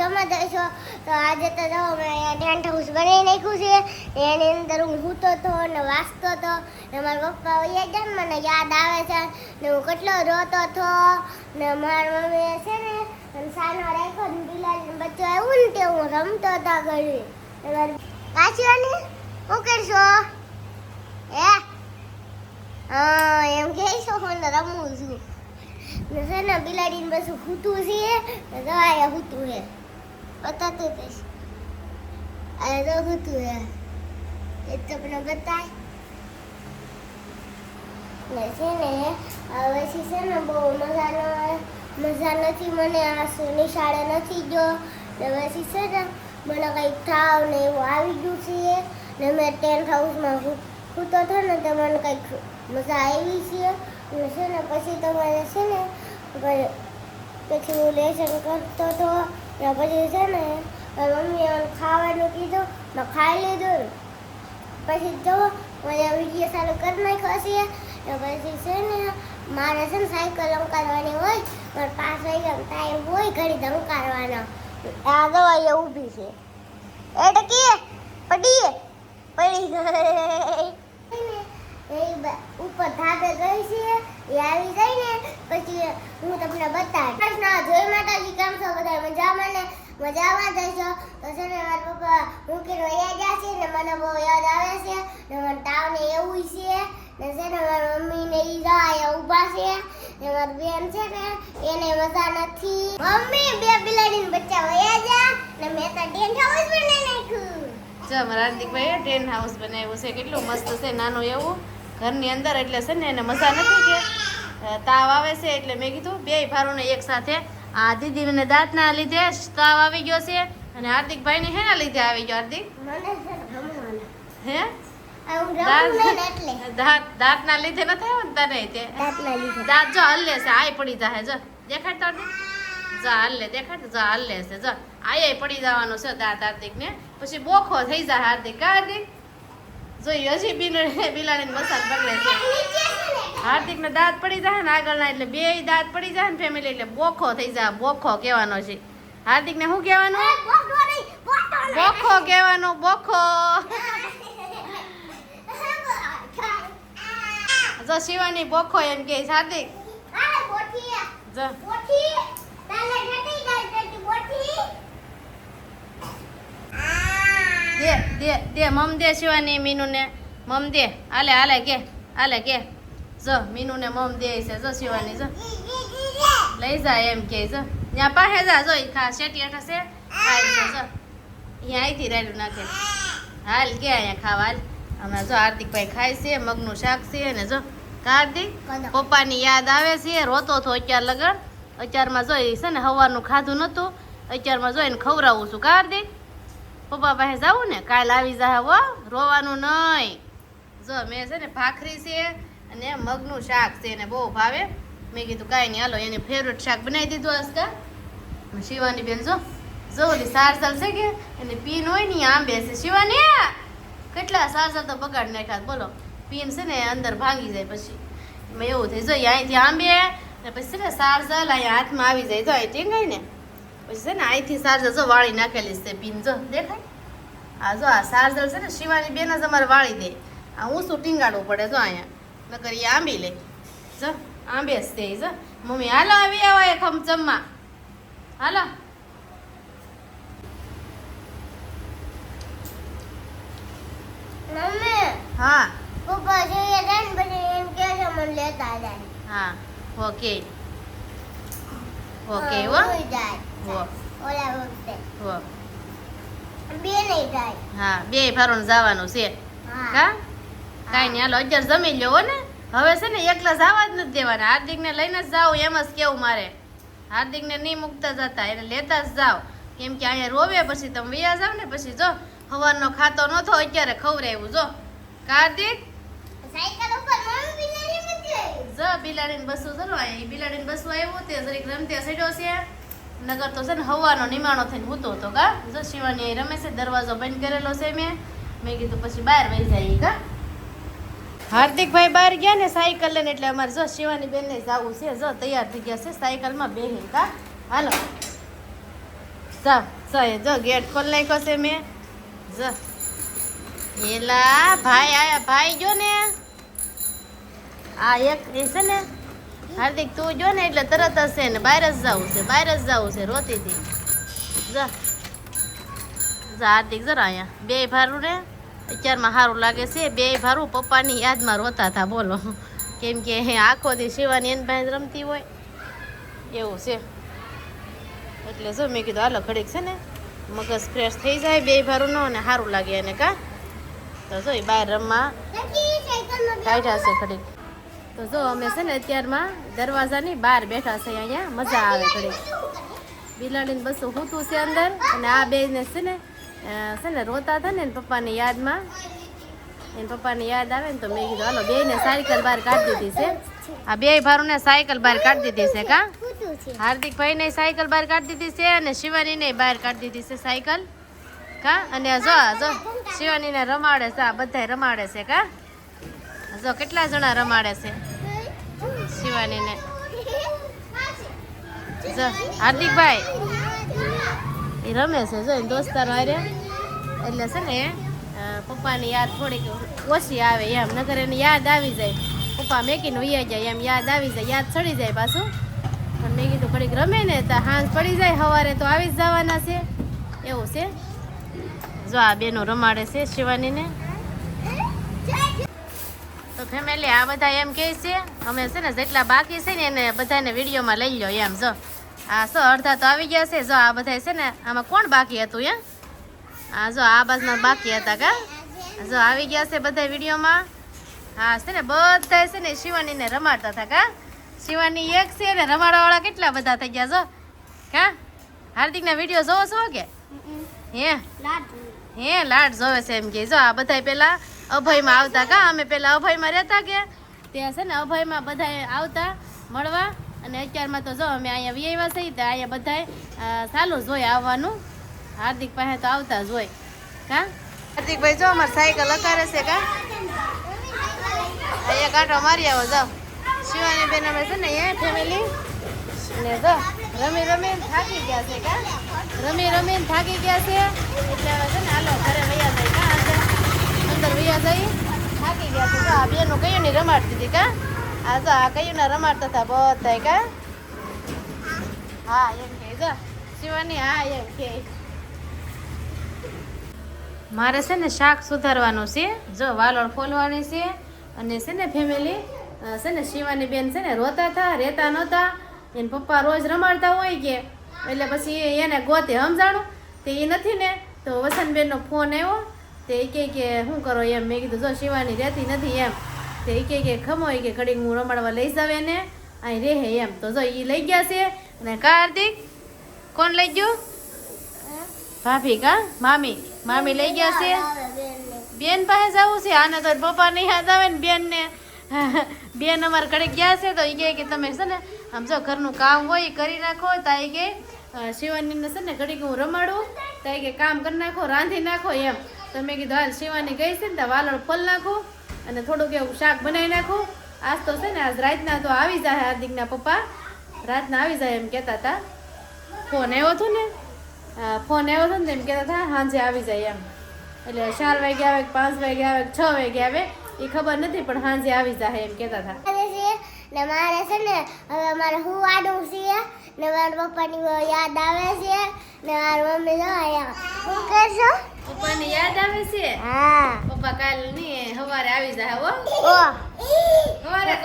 જમા દઈશો તો આજે તો જો મેં ટેન્ટ હાઉસ બનાવી નાખ્યું છે એની અંદર હું સૂતો હતો ને વાંચતો હતો ને મારા પપ્પા વયા ગયા ને મને યાદ આવે છે ને હું કેટલો રોતો હતો ને મારી મમ્મીએ છે ને સાનો રાખ્યો ને બિલાડીને બચ્ચો આવ્યું ને તે હું રમતો હતો ઘડી કાચીઓને શું કરશો એમ કહેશો હું રમું છું ને છે ને બિલાડીને બસ હૂતું છે ને દવાયા હૂતું છે બતાતું કહીશ અરે તો હૂતું છે એ તો મને બતાય ને છે ને પછી છે ને બહુ મજા નથી મને આ નિશાળે નથી જો ને પછી છે ને મને કંઈક થાવ ને એવું આવી ગયું છે ને મેં ટેન્ટ હાઉસમાં સૂતો હતો ને તો મને કંઈક મજા આવી છે ને છે ને પછી તમારે છે ને પછી હું લેસન કરતો હતો ને પછી છે ને મમ્મીએ ખાવાનું કીધું મેં ખાઈ લીધું પછી જો મને વિડીયો ચાલુ કરી નાખ્યો છે ને પછી છે ને મારે છે ને સાયકલ અંકારવાની હોય મારે 5 વાગ્યાનો ટાઈમ હોય ઘડી ધંકારવાનો આ દવાઈ ઊભી છે એટલે કે પડી ઉપર ધાબે ગઈ છે એ આવી જાય ને પછી હું તમને બતાવીશ જોઈ માતાજી કેમ છો બધા મજામાં ને મજામાં જઈશો તો છે ને મારા પપ્પા મૂકીને વયા ગયા છે ને મને બહુ યાદ આવે છે ને મને તાવ ને એવું છે ને છે ને મારી મમ્મી ને ઈ અહીંયા ઊભા છે ને મારી બેન છે ને એને મજા નથી મમ્મી બે બિલાડીને બચ્ચા વયા જા ને મેં તો ટેન્ટ હાઉસ બનાવી નાખ્યું જો મારા હાર્દિકભાઈએ ટેન્ટ હાઉસ બનાવ્યું છે કેટલું મસ્ત છે નાનું એવું ઘરની અંદર એટલે છે ને એને મજા નથી કે તાવ આવે છે એટલે મેં કીધું બે ભારોને એક સાથે આ દીદીને દાંતના લીધે તાવ આવી ગયો છે અને હાર્દિકભાઈને હેના લીધે આવી ગયો હાર્દિક હે દાંતના લીધે નથી આવ્યો ને તને તે દાંત જો હલ્લે છે આય પડી જાય જો દેખાડ તો હાર્દિક જો હલ્લે દેખાડ જો હલ્લે છે જો આય પડી જવાનો છે દાંત હાર્દિક ને પછી બોખો થઈ જાય હાર્દિક હાર્દિક જોઈ હજી બિલાડીને મસાજ પકડે છે હાર્દિક ને દાંત પડી જાય ને આગળના એટલે બે દાંત પડી જાય ને ફેમિલી એટલે બોખો થઈ જાય બોખો કહેવાનો છે હાર્દિક ને શું કહેવાનું બોખો કહેવાનું બોખો જો શિવાની બોખો એમ કે હાર્દિક જો દે મમ દે શિવાની મીનુ ને મમ દે હાલે કે જો મીનુ ને મમ દે છે જો શિવાની જો લઈ જાય એમ કે જો ત્યાં પાસે જા જો ખા શેટી હેઠા છે ખાઈ છે જો અહીંયા અહીંથી રાડું નાખે હાલ કે અહીંયા ખાવા હાલ હમણાં જો હાર્દિકભાઈ ખાય છે મગનું શાક છે ને જો હાર્દિક પપ્પાની યાદ આવે છે રોતો હતો અત્યાર લગન અત્યારમાં જોઈ છે ને સવારનું ખાધું નહોતું અત્યારમાં જોઈને ખવડાવું છું હાર્દિક પપ્પા પાસે જાવું ને કાલ આવી જાય હો રોવાનું નહીં જો મેં છે ને ભાખરી છે અને મગનું શાક છે એને બહુ ભાવે મેં કીધું કાંઈ નહીં હાલો એને ફેવરેટ શાક બનાવી દીધું અસ્કા શિવાની બેન જો ઓલી સારસલ છે કે એને પીન હોય ને આંબે છે શિવાની કેટલા સારસલ તો બગાડ નાખ્યા બોલો પીન છે ને અંદર ભાંગી જાય પછી એમાં એવું થઈ જાય અહીંથી આંબે ને પછી છે ને સારસલ અહીંયા હાથમાં આવી જાય જો અહીં ટીંગાય ને પછી છે ને અહીંથી સારસલ જો વાળી નાખેલી છે પીન જો દેખાય આ જો આ સારસલ છે ને શિવાની બેન જ અમારે વાળી દે આ ઊંચું ટીંગાડવું પડે જો અહીંયા નકર એ આંબી લે જો આંબે જ તે જો મમ્મી હાલો આવી આવો એક હમ જમવા હાલો મમ્મી હા પપ્પા જોઈએ જાય ને પછી એમ કે છે મને લેતા જાય હા ઓકે ઓકે હો જાય હો ઓલા વખતે હો બે નહીં જાય હા બે ભારોને જવાનું છે કા કાંઈ નહીં હાલો 11 જમી લ્યો હો ને હવે છે ને એકલા જવા જ નથી દેવાના હાર્દિકને લઈને જ જાવ એમ જ કેવું મારે હાર્દિકને નહીં મૂકતા જતા એને લેતા જ જાવ કેમ કે અહીંયા રોવે પછી તમે વયા જાવ ને પછી જો સવારનો ખાતો નતો અત્યારે ખવડાવ્યું જો કાર્તિક સાયકલ ઉપર મમ્મી બિલાડી મૂકી જો બિલાડીને બસું ચલો અહીં બિલાડીને બસું આવ્યું તે જરીક રમતે સડ્યો છે નગર તો છે ને હવાનો નિમાણો થઈને હૂતો હતો કા જો શિવાની અહીં રમે છે દરવાજો બંધ કરેલો છે મેં કીધું પછી બહાર વહી જાય કા હાર્દિકભાઈ બહાર ગયા ને સાયકલ લઈને એટલે અમારે જો શિવાની બેનને જવું છે જો તૈયાર થઈ ગયા છે સાયકલમાં બેહીને કા હાલો જો ગેટ ખોલ નાખ્યો છે મેં જો એલા ભાઈ આયા ભાઈ જો ને આ એક એ છે ને હાર્દિક તું જો ને એટલે તરત જ છે ને બહાર જ જવું છે રોતી હતી જા હાર્દિક જરા અહીંયા બે ભારું ને અત્યારમાં સારું લાગે છે બે ભારું પપ્પાની યાદમાં રોતા હતા બોલો કેમ કે આખો દી શિવાની એની પાસે રમતી હોય એવું છે એટલે જો મેં કીધું હાલો ઘડીક છે ને મગજ ફ્રેશ થઈ જાય બે ભારું નો ને સારું લાગે એને કા તો જો બહાર રમવા કાઢ્યા છે ઘડીક તો જો અમે છે ને અત્યારમાં દરવાજાની બહાર બેઠા છે અહીંયા મજા આવે ઘડીક બિલાડીને બસું હૂતું છે અંદર અને આ બે ને છે ને રોતા હતા ને એના પપ્પાની યાદમાં એના પપ્પાની યાદ આવે ને તો મેં કીધું હાલો બે ને સાયકલ બહાર કાઢી દીધી છે આ બે ભારું ને સાયકલ બહાર કાઢી દીધી છે કા હાર્દિકભાઈ ને સાયકલ બહાર કાઢી દીધી છે અને શિવાની ને બહાર કાઢી દીધી છે સાયકલ કા અને જો શિવાની ને રમાડે છે આ બધા રમાડે છે કા જો કેટલા જણા રમાડે છે શિવાની ને જો હાર્દિકભાઈ એ રમે છે જો એના દોસ્તારો હારે એટલે છે ને પપ્પાની યાદ થોડીક ઓછી આવે એમ નગર એને યાદ આવી જાય પપ્પા મેકીને વૈયા જાય એમ યાદ આવી જાય યાદ ચડી જાય પાછું પણ મેં કીધું ઘડીક રમે ને તો હાંસ પડી જાય સવારે તો આવી જ જવાના છે એવું છે જો આ બેનો રમાડે છે શિવાનીને તો ફેમિલી આ બધા એમ કહે છે અમે છે ને જેટલા બાકી છે ને એને બધાને વિડીયોમાં લઈ લો એમ જો આ સો અડધા તો આવી ગયા છે જો આ બધા છે ને આમાં કોણ બાકી હતું એમ હા જો આ બાજુના બાકી હતા કા જો આવી ગયા છે બધા વિડીયોમાં હા છે ને બધા છે ને શિવાનીને રમાડતા હતા કા શિવાની એક છે ને રમાડવાવાળા કેટલા બધા થઈ ગયા જો કા હાર્દિકના વિડીયો જોવો છો કે હે લાડ જોવે છે એમ કે જો આ બધા પેલા અભયમાં આવતા કા અમે પેલા અભયમાં રહેતા કે ત્યાં છે ને અભયમાં બધા આવતા મળવા અને અત્યારમાં તો જો અમે અહીંયા વિયાવા છીએ તો અહીંયા બધા ચાલુ જ હોય આવવાનું હાર્દિક પાસે તો આવતા જ હોય કા હાર્દિકભાઈ જો અમારે સાયકલ લગાડે છે કા અહીંયા કાંટો મારી આવો જાઓ શિવાની બેન અમે છે ને અહીંયા ફેમિલી ને જો રમી થાકી ગયા છે કા રમી થાકી ગયા છે એટલે હવે છે ને હાલો ઘરે વૈયા જાય કા અંદર વૈયા જઈ થાકી ગયા છે જો આ બેનું કયું ની રમાડતી હતી કા આ જો આ કયું ના રમાડતા હતા બધા કા હા એમ કે જો શિવાની હા એમ કે મારે છે ને શાક સુધારવાનું છે જો વાલોળ ફોલવાની છે અને છે ને ફેમિલી છે ને શિવાની બેન છે ને રોતા હતા રહેતા નહોતા એને પપ્પા રોજ રમાડતા હોય કે એટલે પછી એને ગોતે સમજાણું તે એ નથી ને તો વસંતબેનનો ફોન આવ્યો તે એ કે શું કરો એમ મેં કીધું જો શિવાની રહેતી નથી એમ તે એ કે ખમો કે ઘડીક હું રમાડવા લઈ જાવ એને અહીં રહે એમ તો જો એ લઈ ગયા છે અને કા હાર્દિક કોણ લઈ ગયું ભાભી કા મામી લઈ ગયા છે બેન પાસે જવું છે આને તો પપ્પા નહીં યાદ આવે ને બેન અમારે ઘડીક ગયા છે તો એ કે તમે છે ને આમ જો ઘરનું કામ હોય એ કરી નાખો તા એ કે શિવાનીને છે ને ઘડીક હું રમાડું તા કે કામ કરી નાખો રાંધી નાખો એમ તો મેં કીધું હાલ શિવાની ગઈ છે ને તો વાલળ ફોલ નાખું અને થોડુંક એવું શાક બનાવી નાખું આજ તો છે ને આજ રાતના તો આવી જાય હાર્દિકના પપ્પા રાતના આવી જાય એમ કહેતા હતા ફોન આવ્યો હતો ને એમ કહેતા હતા સાંજે આવી જાય એમ એટલે 4 વાગે આવે 5 વાગે આવે 6 વાગે આવે એ ખબર નથી પણ સાંજે આવી જાય એમ કહેતા હતા ને મારે છે ને હવે મારે હુવાનું છે ને મારા પપ્પાની યાદ આવે છે ને મારી મમ્મી જો આયા શું કરશો પપ્પાની યાદ આવે છે હા પપ્પા કાલ ની સવારે આવી જાય હો ઓ સવારે